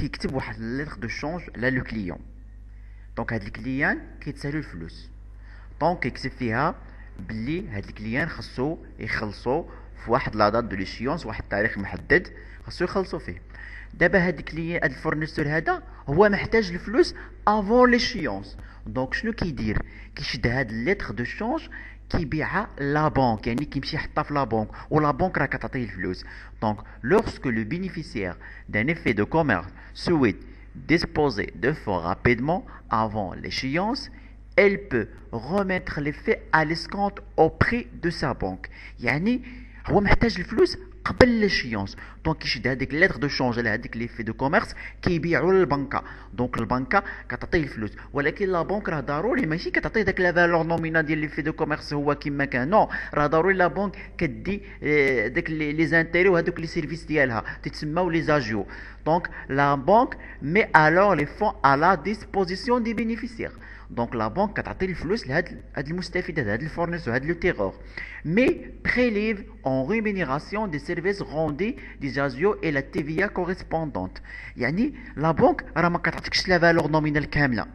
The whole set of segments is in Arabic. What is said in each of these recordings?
كيكتب واحد ليتر دو شونج لا لو كليون. دونك هاد الكليان كيتسالو الفلوس، دونك كيكتب فيها بلي هاد الكليان خصو يخلصو في واحد لا دات دو ليشيونس، واحد التاريخ محدد خصو يخلصو فيه. دابا هاد الكليان هاد الفورنيسور هذا هو محتاج الفلوس افون ليشيونس. دونك شنو كيدير؟ كيشد هاد ليتر دو شونج كيبيعها لا بنك، يعني كيمشي يحطها في لا بنك ولا بنك راه كتعطيه الفلوس. دونك lorsque le bénéficiaire d'un effet de commerce souhaite disposer de fonds rapidement avant l'échéance, elle peut remettre l'effet à l'escompte auprès de sa banque. يعني هو محتاج الفلوس قبل ليشيونس، دونك كيشد هذيك ليتر دو شونج على هذيك ليفي دو كوميرس كيبيعوا للبنكه. دونك البنكه كتعطيه الفلوس، ولكن لا بنك راه ضروري ماشي كتعطيه داك لا فالور نومينال ديال ليفي دو كوميرس هو كما كان، نو راه ضروري لا بنك كدي داك لي زانتيري وهذوك لي سيرفيس ديالها تتسماو لي زاجيو. دونك لا بنك مي الور لي فون à la disposition des bénéficiaires. دونك لا بنك كتعطي الفلوس لهاد المستفيد هاد الفورنيسور هاد لو تيغور، مي بريليف اون ريمينيراسيون دي سيرفيس روندي دي جازيو اي لا تي في كوريسبوندونت. يعني لا بنك راه ما كتعطيكش لا فالور نومينال كامله.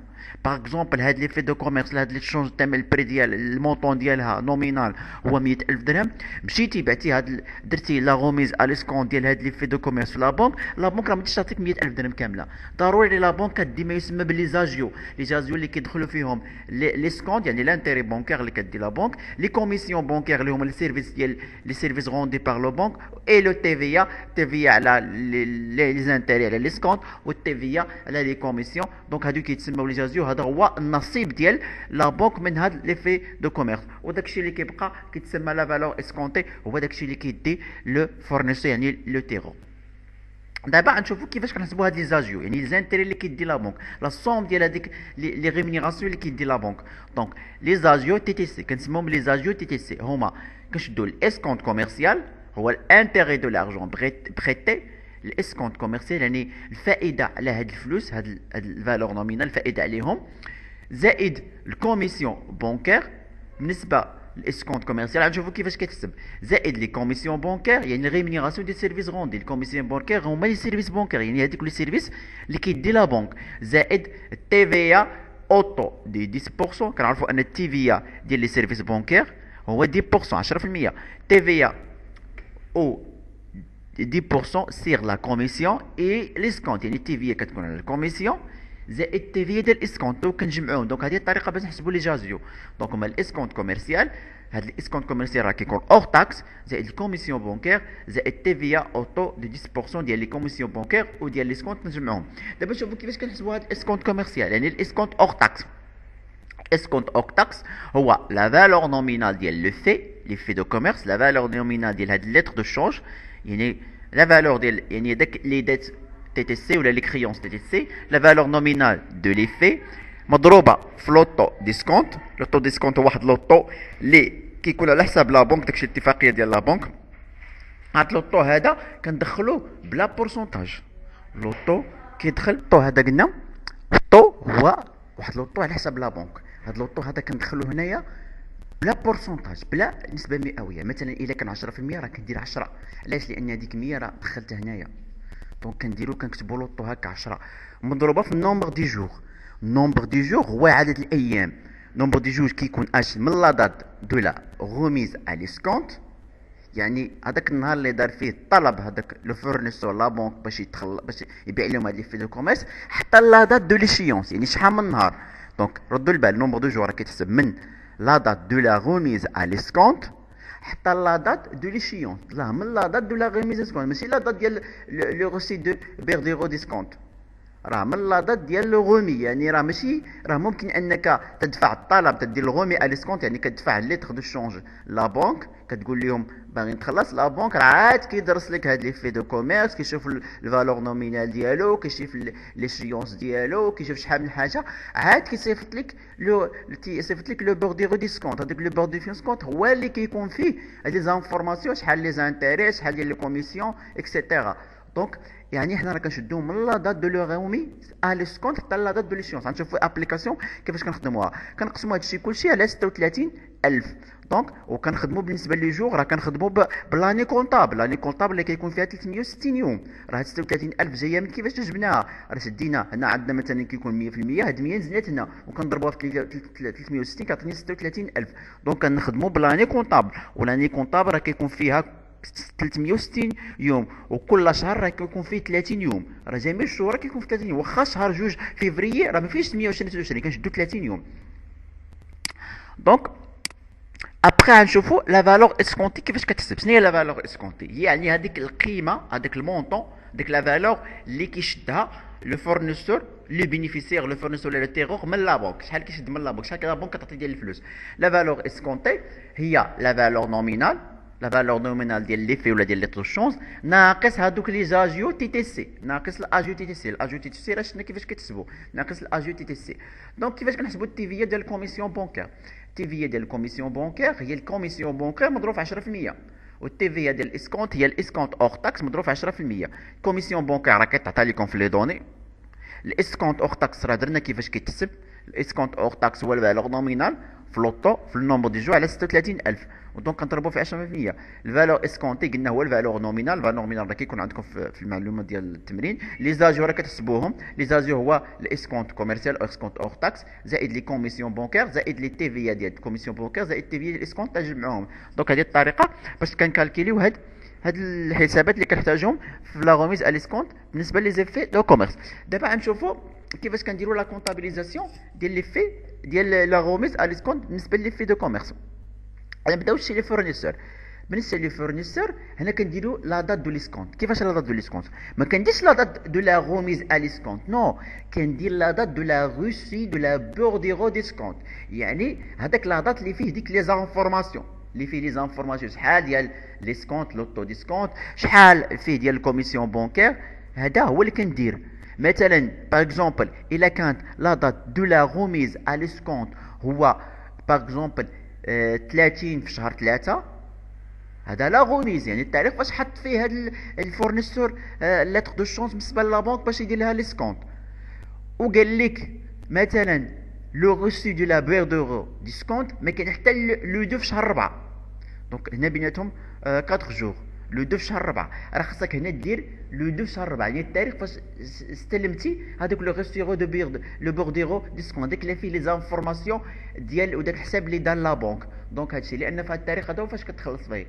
باغ اكزومبل هاد لي في دو كوميرس هاد لي تشونج تاع البري ديال المونطون ديالها نومينال هو 100,000 درهم، مشيتي بعتي هاد درتي لا غوميز ا ليسكون ديال هاد لي في دو كوميرس في لا بنك، لا بنك راه ما تعطيك 100,000 درهم كامله. ضروري لا بنك كدي ما يسمى بلي زاجيو، لي زاجيو اللي كيدخلوا فيهم لي سكون يعني لانتيري بونكير اللي كدي لا بنك، لي كوميسيون بونكير اللي هما لي سيرفيس ديال لي سيرفيس روندي بار لو بنك، اي لو تي في على لي زانتيري على لي سكون، والتي في على لي كوميسيون. دونك هادو كيتسموا لي زاجيو، هذا هو النصيب ديال لا بنك من هاد لي في دو كوميرس. وداكشي اللي كيبقى كيتسمى لا فالور اسكونتي، هو داكشي اللي كيدي لو فورنيسور يعني لو تيغو. دابا غنشوفوا كيفاش كنحسبوا هاد لي زاجيو، يعني لي زانتيري اللي كيدي لا بنك، لا سوم ديال هذيك لي ريمينيراسيون اللي كيدي لا بنك. دونك لي زاجيو تي تي سي كنسموهم لي زاجيو تي تي سي، هما كنشدوا الاسكونت كوميرسيال هو الانتيري دو لارجون بريتي. الاسكونت كوميرسيال يعني الفائده على هاد الفلوس، هاد الفالور نومينال الفائده عليهم، زائد الكوميسيون بونكير بالنسبه للاسكونت كوميرسيال غنشوفوا كيفاش كتحسب، زائد لي كوميسيون بونكير يعني ريمينيراسيون دي سيرفيس روندي. الكوميسيون بونكير هما لي سيرفيس بونكير يعني هذيك لي سيرفيس اللي كيدي لا بنك، زائد التي في اوتو دي 10%. كنعرفوا ان التي في ديال لي سيرفيس بونكير هو 10% 10%، تي في او 10% سير لا كوميسيون اي ليسكونت، يعني التي في كتكون على الكوميسيون زائد التي في ديال الاسكونت، دونك كنجمعوهم. دونك هذه الطريقه باش نحسبوا لي جازيو. دونك هما الاسكونت كوميرسيال، هاد الاسكونت كوميرسيال راه كيكون اور تاكس، زائد الكوميسيون بونكير، زائد التي في اوتو دو 10% ديال لي كوميسيون بونكير وديال ليسكونت نجمعوهم. دابا نشوفوا كيفاش كنحسبوا هاد الاسكونت كوميرسيال يعني الاسكونت اور تاكس. اسكونت اور تاكس هو لا فالور نومينال ديال لو في لي في دو كوميرس، لا فالور نومينال ديال هاد ليتر دو شونج، يعني la valeur يعني داك les dettes TTC ولا les créances TTC، la valeur nominale de l'effet مضروبه في لوطو ديسكونت. لوطو ديسكونت هو واحد لوطو اللي كيكون على حساب لا بنك، داكشي الاتفاقيه ديال لا بنك. هاد لوطو هذا كندخلوه بلا بورسونتاج، لوطو كيدخل لوطو هذا قلنا لوطو هو واحد لوطو على حساب لا بنك. هاد لوطو هذا كندخلوه هنايا بلا بورسونتاج بلا نسبه مئويه. مثلا الا كان 10% راه كدير 10، علاش؟ لان هذيك 100 راه دخلتها هنايا، دونك كنكتبوا لوطو هكا 10 مضروبه في النومبر دي جور. النومبر دي جور هو عدد الايام، نومبر دي جور كيكون اش من لا دات دو لا غوميز ا ليسكونت، يعني هذاك النهار اللي دار فيه طلب هذاك لو فورنيسور لا بنك باش يدخل باش يبيع لهم هاد لي في دو كوميرس حتى لا دات دو ليشيونس، يعني شحال من نهار. دونك ردوا البال نومبر دو جور كيتحسب من لا دات دو لا غوميز ا ليسكونت حتى لا دات دو ليشيونس، لا من لا دات دو لا غوميز ديسكونت، ماشي لا دات ديال لو روسي دو بيرديرو ديسكونت، راه من لا دات ديال لو غومي. يعني راه ماشي راه ممكن انك تدفع الطلب تدير الغومي ا ليسكونت، يعني كتدفع ليتر دو شونج لا بنك، كتقول لهم باغي نتخلص، لا بنك راه عاد كيدرس لك هاد لي في دو كوميرس، كيشوف الفالور نومينال ديالو، كيشوف لي شيونس ديالو، كيشوف شحال من حاجه، عاد كيصيفط لك لو بورديرو ديسكونت. هذاك لو بورديرو ديسكونت هو اللي كيكون فيه هاد لي زانفورماسيون، شحال لي زانتيري، شحال ديال لي كوميسيون اكسيتيرا. دونك يعني حنا راه كنشدو من لا دات دو لو رومي ا ليسكونت حتى لا دات دو ليشيونس. غنشوفوا ابليكاسيون كيفاش كنخدموها. كنقسموا هادشي كلشي على 36000. دونك وكنخدموا بالنسبه لي جوغ راه كنخدموا بلاني كونطابل. لاني كونطابل اللي كيكون فيها 360 يوم. راه هاد 36000 جايه من كيفاش جبناها. راه شدينا هنا عندنا مثلا كيكون 100%، هاد 100 نزلت هنا وكنضربوها في 360 كتعطيني 36000. دونك كنخدموا بلاني كونطابل. ولاني كونطابل راه كيكون فيها 360 يوم، وكل شهر راه كيكون فيه 30 يوم. راه جميع الشهور كيكون فيه 30 يوم. واخا شهر جوج فيفري راه ما فيهش 129 كنشدو 30 يوم. دونك ابخي غنشوفوا لا فالور اسكونتي كيفاش كتحسب. شنو هي لا فالور اسكونتي؟ يعني هذيك القيمه، هذاك المونطون، ديك لا فالور اللي كيشدها لو فورنيسور لو بينيفيسير، لو فورنيسور ولا لو تيغور من لا بنك. شحال كيشد من لا بنك، شحال لا بنك كتعطي ديال الفلوس. لا فالور اسكونتي هي لا فالور نومينال، لا فالور نومينال ديال لي في ولا ديال لي طو شونج ناقص هادوك لي زاجيو تي تي سي، ناقص الاجيو تي تي سي. الاجيو تي تي سي راه شفنا كيفاش كتحسبوا، ناقص الاجيو تي تي سي. دونك كيفاش كنحسبوا التي في ديال الكوميسيون بونكير؟ التي في ديال الكوميسيون بونكير هي الكوميسيون بونكير مضروب في 10%، والتي في ديال الاسكونت هي الاسكونت اور تاكس مضروب في 10%. الكوميسيون بونكير راه كتعطى لكم في لي دوني. الاسكونت اور تاكس راه درنا كيفاش كيتحسب. الاسكونت اور تاكس هو الفالور نومينال في لوطو في النومبر دي جو على 36000، ودونك كنضربو في 10%. الفالور اسكونتي قلنا هو الفالور نومينال. الفالور نومينال راه كيكون عندكم في المعلومات ديال التمرين. لي زاجيو راه كتحسبوهم. لي زاجيو هو الاسكونت كوميرسيال او اسكونت اور تاكس زائد لي كوميسيون بونكير زائد لي تي في ديال الكوميسيون بونكير زائد تي في ديال الاسكونت تجمعوهم. دونك هذه الطريقه باش كنكالكيليو هاد الحسابات اللي كنحتاجهم في لا غوميز ا ليسكونت بالنسبه لي زيفي دو كوميرس. دابا غنشوفوا كيفاش كنديروا لا كونطابيليزاسيون ديال لي في ديال لا غوميز ا ليسكونت بالنسبه لي في دو كوميرس. نبداو شي لي فورنيسور. بالنسبه لي فورنيسور هنا كنديروا لا دات دو ليسكونت. كيفاش لا دات دو ليسكونت؟ ما كنديرش لا دات دو لا غوميز ا ليسكونت، نو، كندير لا دات دو لا روسي دو لا بورديرو ديسكونت. يعني هذاك لا دات اللي فيه ديك لي زانفورماسيون، اللي فيه لي زانفورماسيون شحال ديال ليسكونت لوطو ديسكونت، شحال فيه ديال الكوميسيون بونكير. هذا هو اللي كندير. مثلا باغ اكزومبل الا كانت لا دات دو لا غوميز ا ليسكونت هو باغ اكزومبل 30 في شهر 3، هذا لا غوميز يعني التاريخ فاش حط فيه هذا الفورنيسور لاتر دو شونس بالنسبه لا بنك باش يدير لها ليسكونت. وقال لك مثلا لو روسي دو لا بير دورو ديسكونت ما كاين حتى لو دو في شهر 4. دونك هنا بيناتهم 4 جور. لو دو في شهر 4 راه خاصك هنا دير لو دو في شهر 4 يعني التاريخ فاش استلمتي هذاك لو ريستيرو دو بير لو بورديرو ديسكونت، داك اللي فيه لي زانفورماسيون ديال وداك الحساب اللي دار لا بنك. دونك هادشي لان في هاد التاريخ هذا فاش كتخلص فيه.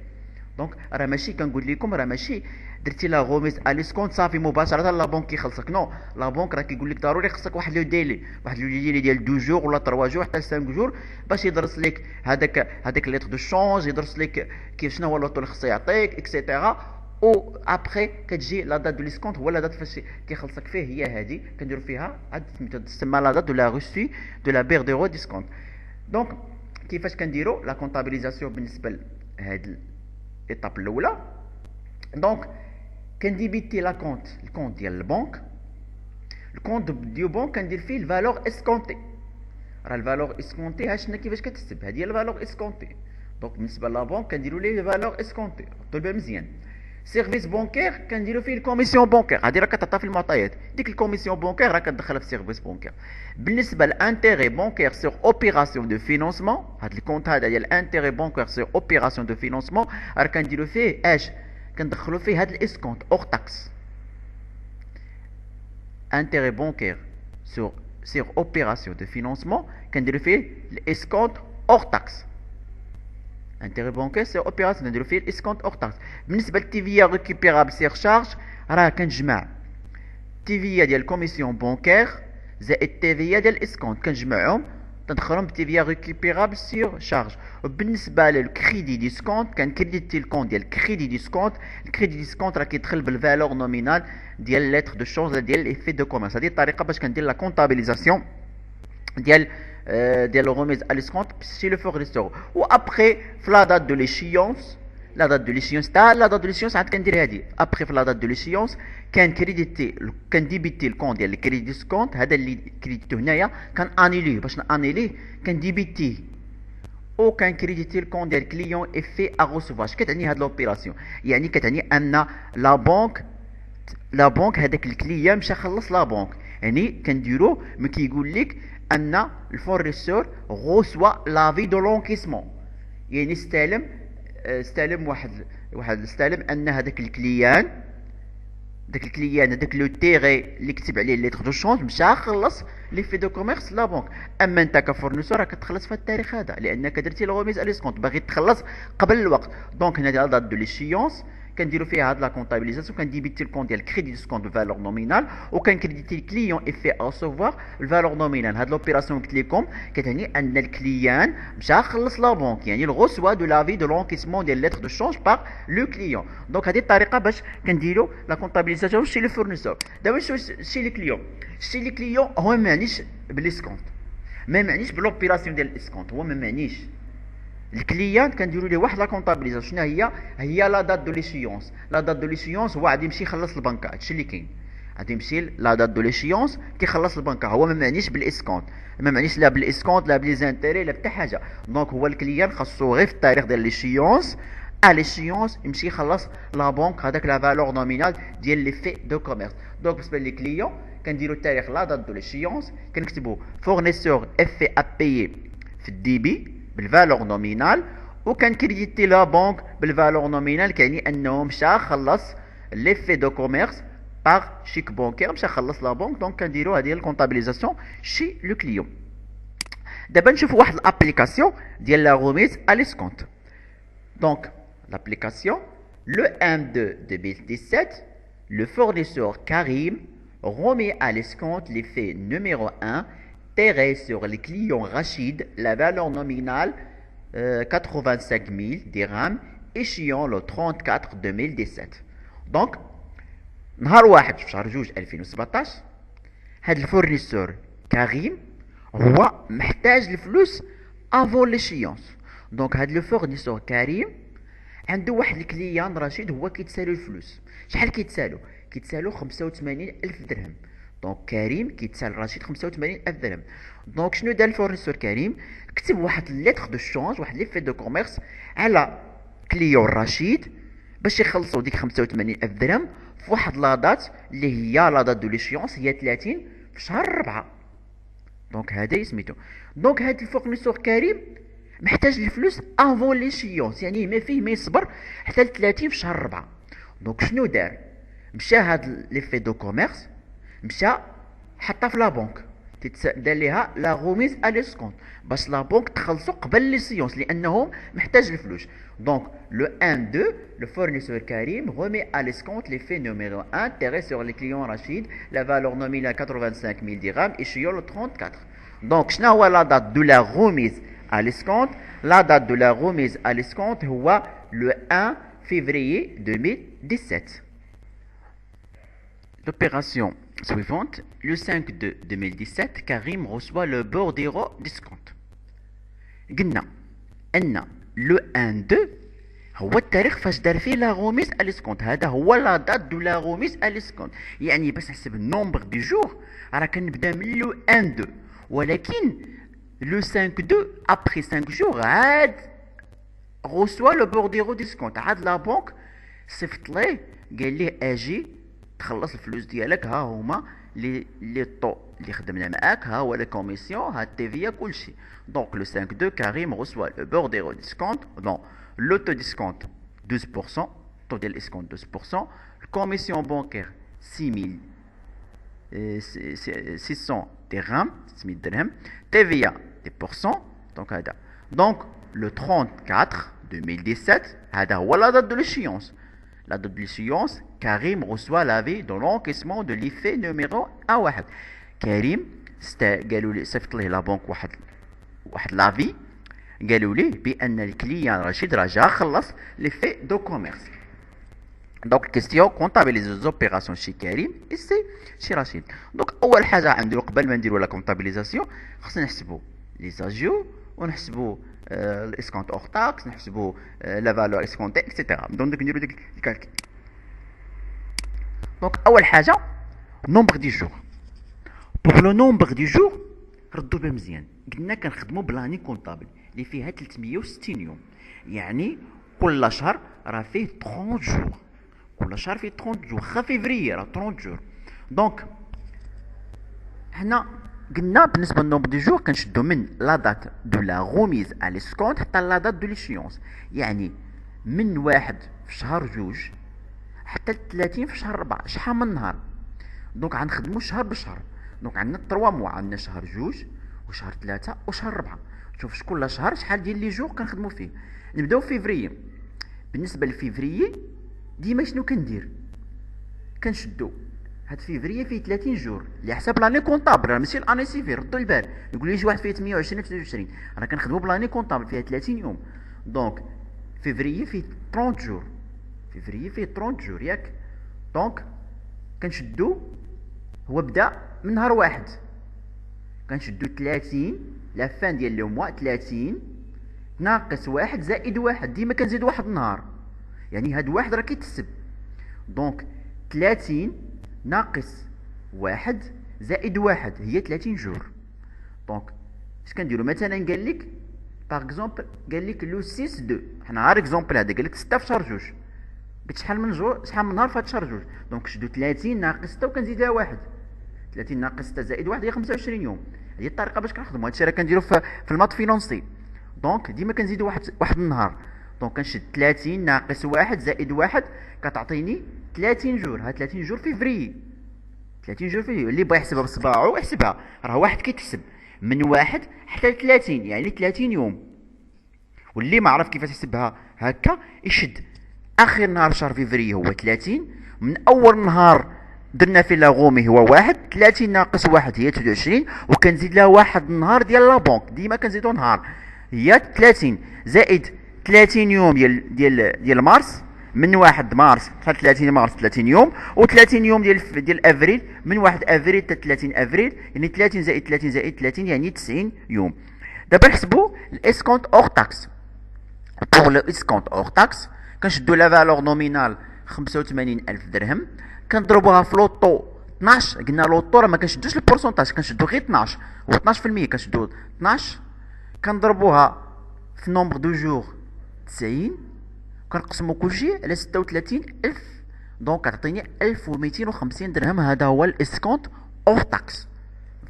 دونك راه ماشي كنقول لكم راه ماشي درتي لا غوميز ا ليسكونت صافي مباشره لا بنك كيخلصك، نو. لا بنك راه كيقول لك ضروري خصك واحد لو ديلي، واحد لو ديلي ديال 2 جور ولا 3 جور حتى 5 جور باش يدرس لك هذاك ليتر دو شونج، يدرس لك كيف شنو هو لوطو اللي خصو يعطيك اكسيتيرا. او ابخي كتجي لا دات دو ليسكونت هو لا دات فاش كيخلصك فيه. هي هذه كنديروا فيها هاد سميتو تسمى لا دات دو لا روسي دو لا بير دورو ديسكونت. دونك كيفاش كنديروا لا كونطابيليزاسيون بالنسبه لهاد الايطاب الاولى؟ دونك كنديبيتي لا كونت الكونت ديال البنك. الكونت ديال البنك كندير فيه الفالور اسكونتي. راه الفالور اسكونتي شفنا كيفاش كتحسب، هذه هي الفالور اسكونتي. دونك بالنسبه لا بنك كنديروا ليه الفالور اسكونتي. حطوا البال مزيان. سيرفيس بونكير كنديروا فيه الكوميسيون بونكير، هذه راه كتعطى في المعطيات. ديك الكوميسيون بونكير راه كتدخلها في سيرفيس بونكير. بالنسبه للانتيري بونكير سور اوبيراسيون دو فينونسمون، هذا الكونت هذا ديال الانتيري بونكير سور اوبيراسيون دو فينونسمون راه كنديروا فيه كندخلوا فيه هذا الاسكونت اور تاكس. انتيري بونكير سور اوبيراسيون دو فينونسمون كنديروا فيه الاسكونت اور تاكس. انتيري بونكير سي اوبيراسيون نديرو فيه الاسكونت اور تاكس. بالنسبه للتيفيا ريكوبيرابل سير شارج راه كنجمع التيفيا ديال الكوميسيون بونكير زائد التيفيا ديال الاسكونت كنجمعهم تندخلهم بالتيفيا ريكوبيرابل سير شارج. وبالنسبه للكريدي ديسكونت كنكريديتي الكونت ديال الكريدي ديسكونت. الكريدي ديسكونت راه كيدخل بالفالور نومينال ديال ليتر دو شونج ديال ليفي دو كوميرس. هذه الطريقه باش كندير لا كونطابيليزاسيون ديال ديال غوميز ا ليسكونت سي لو فورنيسور. و ابخي في لا دات دو ليشيونس، لا دات دو ليشيونس تاع لا دات دو ليشيونس عاد كندير هادي. ابخي في لا دات دو ليشيونس كنديبيتي الكونت ديال الكريدي ديسكونت، هذا اللي كريديتو هنايا كنانيليه. باش نانيليه كنديبيتيه او كنكريديتي الكونت ديال الكليون افي ا غوسوفاج. كتعني هاد لوبيراسيون يعني كتعني ان لا بنك لا بنك هذاك الكليان مشى خلص لا بنك، يعني كنديرو ملي كيقول لك ان الفورنيسور غوسوا لافي دو لونكيسمون، يعني استلم استلم ان هذاك الكليان، هذاك لو تيغي اللي كتب عليه ليتر دو شونج مشى خلص لي في دو كوميرس لا بنك. اما انت كفورنيسور راك تخلص في التاريخ هذا لانك درتي لغوميز اليسكونت، باغي تخلص قبل الوقت. دونك هنا ديال دات دو ليشيونس كنديروا فيها هاد لا كونطابيليزاسيون، كنديبيتي الكونت ديال الكريدي ديسكونت بالفالور نومينال، وكنكريديتي الكليون ايفي اوسوفوار الفالور نومينال. هاد لوبيراسيون قلت لكم كتعني ان الكليان مشى خلص لا بنك، يعني الغوسوا دو لافي دو لونكيسمون ديال ليتر دو شونج باغ لو كليون. دونك هذه الطريقه باش كنديروا لا كونطابيليزاسيون شي لو فورنيسور. دابا شي لي كليون، شي لي كليون هو ما معنيش بالاسكونت، ما معنيش بلوبيراسيون ديال الاسكونت، هو ما معنيش الكليان كنديروا ليه واحد لا كونطابيليزاسيون. شنو هي لا دات دو ليشيونس. لا دات دو ليشيونس هو غادي يمشي يخلص البنكه، هادشي اللي كاين، غادي يمشي لا دات دو ليشيونس كيخلص البنكه، هو ما معنيش بالاسكونت، ما معنيش لا بالاسكونت لا بليزانتيري لا حتى حاجه. دونك هو الكليان خاصو غير في التاريخ ديال ليشيونس ليشيونس يمشي يخلص لا بنك هذاك لا فالور نومينال ديال لي في دو كوميرس. دونك بالنسبه لي كليون كنديروا التاريخ لا دات دو ليشيونس، كنكتبوا فورنيسور اف ا بيي في الدي بي بالفالور نومينال، وكنكريديتي لا بنك بالفالور نومينال، كيعني انه مشى خلص لي في دو كوميرس باغ شيك بونكير، مشى خلص لا بنك. دونك كنديروا هذه الكونطابيليزاسيون شي لو كليون. دابا نشوفوا واحد الابليكاسيون ديال لا غوميز ا ليسكونت. Donc, l'application, le M2 2017, le fournisseur Karim remet à l'escompte l'effet numéro 1 terré sur les clients Rachid, la valeur nominale 85 000 dirhams, échéant le 34 2017. Donc, نهار واحد في شهر جوج 2017 هاد الفورنيسور كريم هو محتاج الفلوس افون ليشيونس. دونك هاد لو فورنيسور كريم عنده واحد الكليان رشيد هو كيتسالو الفلوس. شحال كيتسالو؟ كيتسالو 85 ألف درهم. دونك كريم كيتسال رشيد 85 ألف درهم. دونك شنو دار الفورنيسور كريم؟ كتب واحد ليتر دو شونج، واحد لي في دو كوميرس على كليون رشيد باش يخلصوا ديك 85 ألف درهم في واحد لا دات اللي هي لا دات دو ليشيونس هي 30 في شهر 4. دونك هذا سميتو. دونك هاد الفورنيسور كريم محتاج الفلوس افون ليشيونس، يعني ما فيه ما يصبر حتى ل 30 في شهر 4. دونك شنو دار؟ مشى هاد لي في دو كوميرس مشى حطها في لا بنك، دار ليها لا غوميز ا ليسكونت باش لا بنك تخلصو قبل ليسيونس لانهم محتاج الفلوس. دونك لو 1 2 لو فورنيسور كريم remet à l'escompte l'effet numéro 1 tiré sur les clients Rachid, la valeur nominale 85 000 dirhams échéant le 34. Donc شنو هو لا دات دو لا غوميز à l'escompte؟ La date de la remise à l'escompte هو le 1 février 2017. L'opération suivante, le 5 de 2017, Karim reçoit le bordereau d'escompte. قلنا ان لو 1 2 هو التاريخ فاش دار فيه لا غوميز ا ليسكونت، هذا هو لا دات دو لا غوميز ا ليسكونت. يعني باش نحسب النومبر دي جور راه كنبدا من لو 1 2، ولكن لو 5 2 ابري 5 جور عاد reçoit le bordereau ديسكونت، عاد لا بنك صيفط ليه قال ليه اجي تخلص الفلوس ديالك، ها هما لي طو اللي خدمنا معاك، ها هو لا كوميسيون، ها التيفيا كلشي. دونك لو 5 2 كريم reçoit le bordereau ديسكونت. دونك لو تو ديسكونت 12%، طو ديال الاسكونت 12%، الكوميسيون بونكير 6600 درهم، 600 درهم، TVA 10%. دونك هذا دونك le 34 2017 هذا هو la date de l'échéance. La date de l'échéance Karim reçoit l'avis de l'encaissement de l'effet numéro 1. كريم قالوا لي صيفط ليه لا بنك واحد لافي، قالوا ليه بان الكليان رشيد راه جا خلص لي في دو كوميرس. دونك كيستيون كونطابيليزي زوبيراسيون شي كريم سي شي رشيد. دونك اول حاجه عندو قبل ما نديرو لا كونطابيليزاسيون خصنا نحسبو لي زاجيو ونحسبو الاسكونت اور تاكس، نحسبو لا فالور اسكونتي اكسيتيرا. دونك نديرو ديك الكالكول. دونك اول حاجه نومبر دي جور. بوغ لو نومبر دي جور ردوا بها مزيان، قلنا كنخدموا بلاني كونطابل اللي فيها 360 يوم، يعني كل شهر راه فيه 30 جور. كل شهر فيه 30 جور. خا فيفري راه 30 جور. دونك حنا قلنا بالنسبه للنومبر دي جور كنشدو من لا دات دو لا غوميز على ليسكونت حتى لا دات دو ليشيونس، يعني من 1 في شهر 2 حتى 30 في شهر 4. شحال من نهار؟ دونك غنخدمو شهر بشهر. دونك عندنا 3 موا، عندنا شهر 2 وشهر 3 وشهر 4. شوف كل شهر شحال ديال لي جور كنخدمو فيه. نبداو فيفري. بالنسبه لفيفري ديما شنو كندير؟ كنشدو هاد فيفري فيه 30 جور اللي حساب لاني كونطابل، راه ماشي الاني سيفير. ردوا البال، يقول لي شي واحد فيه 28 في 23، راه كنخدمو بلاني كونطابل فيها 30 يوم. دونك فيفري فيه 30 جور، فيفري فيه 30 جور ياك. دونك كنشدو، هو بدا من نهار 1، كنشدو 30 لا فان ديال لو موا، 30 ناقص 1 زائد 1، ديما كنزيد واحد النهار، يعني هاد واحد راه كيتحسب. دونك 30 ناقص 1 زائد 1 هي 30 جور. دونك اش كنديرو؟ مثلا قال لك باغ اكزومبل، قال لك لو 6 2، حنا غير اكزومبل هذا، قال لك 6 في شهر 2، قلت شحال من جور، شحال من نهار في هاد شهر 2. دونك كنشدو 30 ناقص 6 وكنزيدها 1، 30 ناقص 6 زائد 1 هي 25 يوم. هذه الطريقه باش كنخدمو. هادشي راه كنديرو في المات فينونسي. دونك ديما كنزيدو واحد النهار. دونك كنشد 30 ناقص 1 زائد 1 كتعطيني 30 جور. ها 30 جور فيفري، 30 جور فيفري. اللي بغى يحسبها بصباعو يحسبها، راه واحد كيتحسب من 1 حتى 30، يعني 30 يوم. واللي ما عرف كيفاش يحسبها هكا يشد اخر نهار شهر فيفري هو 30، من اول نهار درنا فيه لاغومي هو 1، 30 ناقص 1 هي 23، وكنزيد لها واحد النهار ديال لا بونك، ديما كنزيدو نهار هي 30 زائد 30 يوم ديال مارس، من 1 مارس حتى 30 مارس 30 يوم، و30 يوم ديال افريل، من 1 افريل حتى 30 افريل، يعني 30 زائد 30 زائد 30 يعني 90 يوم. دابا نحسبوا الاسكونت اور تاكس. بوغ لو اسكونت اور تاكس كنشدو لا فالور نومينال 85,000 درهم، كنضربوها في لوطو 12. قلنا لوطو راه ما كنشدوش البورسونتاج، كنشدو غير 12 و 12%، كنشدو 12 كنضربوها في نومبر دو جور 90، كنقسمو كلشي على 36,000. دونك كتعطيني 1250 درهم. هذا هو الاسكونت اور تاكس.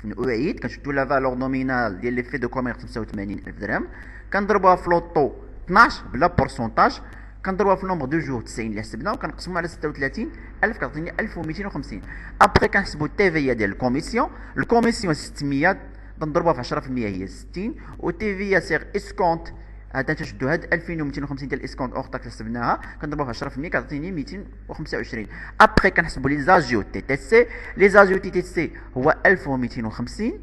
نعيد، كنشدو لا فالور نومينال ديال لي في دو كوميرس 85,000 درهم، كنضربوها في لوطو 12 بلا بورسونتاج، كنضربوها في نومبر دو جور 90 اللي حسبنا، وكنقسموها على 36,000 كتعطيني 1250. ابخي كنحسبو التي في ديال الكوميسيون. الكوميسيون 600 نضربوها في 10% هي 60، و تي في سيغ اسكونت هذا تشدو هاد 2250 ديال الاسكونت اور تاكس حسبناها، كنضربوها في 10% كتعطيني 225. ابخي كنحسبو لي زاجيو تي تي سي. لي زاجيو تي تي سي هو 1250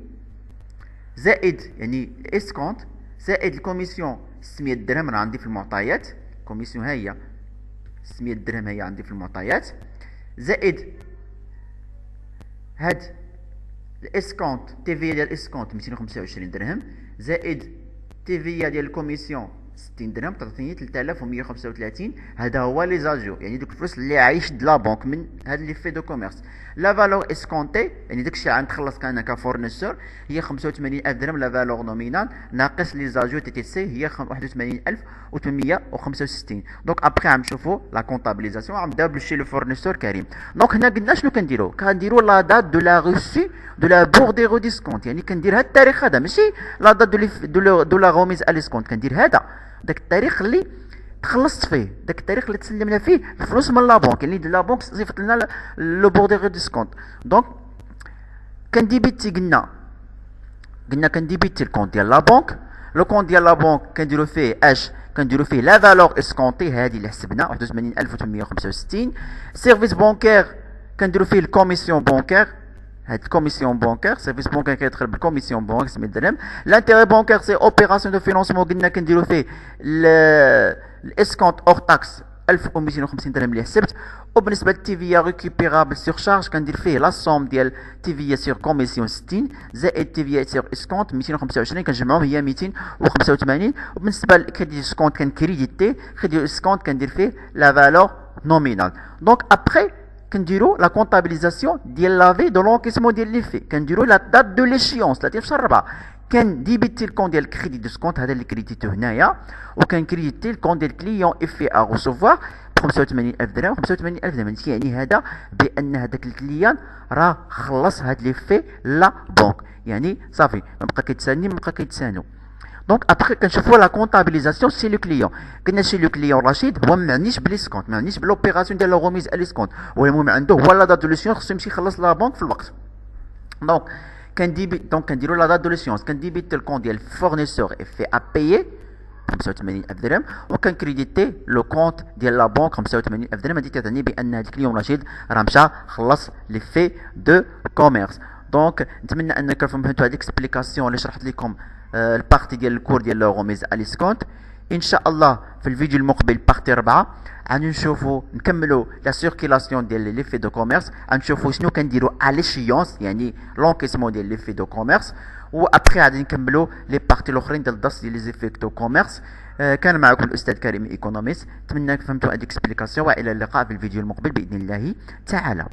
زائد يعني الاسكونت زائد الكوميسيون 600 درهم راه عندي في المعطيات، الكوميسيون ها هي 600 درهم هي عندي في المعطيات، زائد هاد الاسكونت تي في ديال الاسكونت 225 درهم، زائد تي في ديال الكوميسيون 60 درهم، تعطيني 3135. هذا هو لي زاجيو، يعني دوك الفلوس اللي عايش د لا بونك من هاد لي في دو كوميرس. لا فالور اسكونتي يعني داكشي اللي غنتخلص انا كفورنيسور هي 85,000 درهم لا فالور نومينال، ناقص لي زاجيو تي تي سي هي 81,865. دونك ابخي غنشوفوا لا كونطابيليزاسيون، غنبداو بشي لو فورنيسور كريم. دونك هنا قلنا شنو كنديرو لا دات دو لا روسي دو لا بور دي غو ديسكونت، يعني كندير هاد التاريخ هذا، ماشي لا دات دو لا غوميز ا ليسكونت، كندير هذا داك التاريخ اللي تخلصت فيه، داك التاريخ اللي تسلمنا فيه الفلوس من لا بونك، يعني لا بونك صيفط لنا لو بور دي غو ديسكونت. دونك كنديبيتي قلنا كنديبيتي الكونت ديال لا بونك. لو كونت ديال لا بونك كنديرو فيه اش؟ كنديرو فيه لا فالور اسكونتي هذه اللي حسبنا 81,865. سيرفيس بونكير كنديرو فيه الكوميسيون بونكير، هاد الكوميسيون بونكير سيرفيس بونكير كيدخل بالكوميسيون بونك 700 درهم. لانتيري بونكير سي اوبيراسيون دو فينونسمون، قلنا كنديرو فيه الاسكونت اور تاكس 1250 درهم اللي حسبت. وبالنسبه للتي في ريكوبيرابل سيغ شارج كندير فيه لا سوم ديال تي في سيغ كوميسيون 60 زائد تي في سيغ اسكونت 225 كنجمعوهم هي 285. وبالنسبه للكريدي اسكونت كنكريديتي كريدي اسكونت كندير فيه لا فالور نومينال. دونك ابخي كنديرو لا كونطابيليزاسيون ديال لا في دو لونكيسمون ديال لي في، كنديرو لا دات دو ليشيونس 30 في شهر 4، كنديبيتي الكون ديال الكريدي ديسكونت هذا اللي كريديتو هنايا، وكنكريديتي الكون ديال كليون افي ا غوسوفوار 85,000 درهم. 85,000 درهم يعني هذا بان هذاك الكليان راه خلص هاد لي في لا بنك، يعني صافي ما بقى كيتسالني ما بقى كيتسانو. دونك ابخي كنشوفوا لا كونطابيليزاسيون سي لو كليون. قلنا سي لو كليون رشيد هو ما معنيش بليسكونت، ما معنيش بلوبيراسيون ديال لا غوميز ا ليسكونت، هو المهم عنده هو لا دات دو ليسيونس خصو يمشي يخلص لا بنك في الوقت. دونك كنديروا لا دات دو ليسيونس، كنديبيتي الكونت ديال الفورنيسور اف اي ابيي 85,000 درهم، وكنكريديتي لو كونت ديال لا بنك 85,000 درهم. هذه تعني بان هذا الكليون رشيد راه مشى خلص لي في دو كوميرس. دونك نتمنى انكم فهمتوا هذه الاكسبليكاسيون اللي شرحت لكم البارتي ديال الكور ديال لا غوميز ا ليسكونت. ان شاء الله في الفيديو المقبل بارتي 4 غنشوفوا نكملوا لا سيركيلاسيون ديال لي في دو كوميرس، غنشوفوا شنو كنديروا ا ليشيونس يعني لونكيسمون ديال لي في دو كوميرس، وابخي غادي نكملوا لي بارتي الاخرين ديال الدرس ديال لي زيفيك دو كوميرس. كان معكم الاستاذ كريم ايكونوميست، نتمنى فهمتوا هذه الاكسبليكاسيون، والى اللقاء في الفيديو المقبل باذن الله تعالى.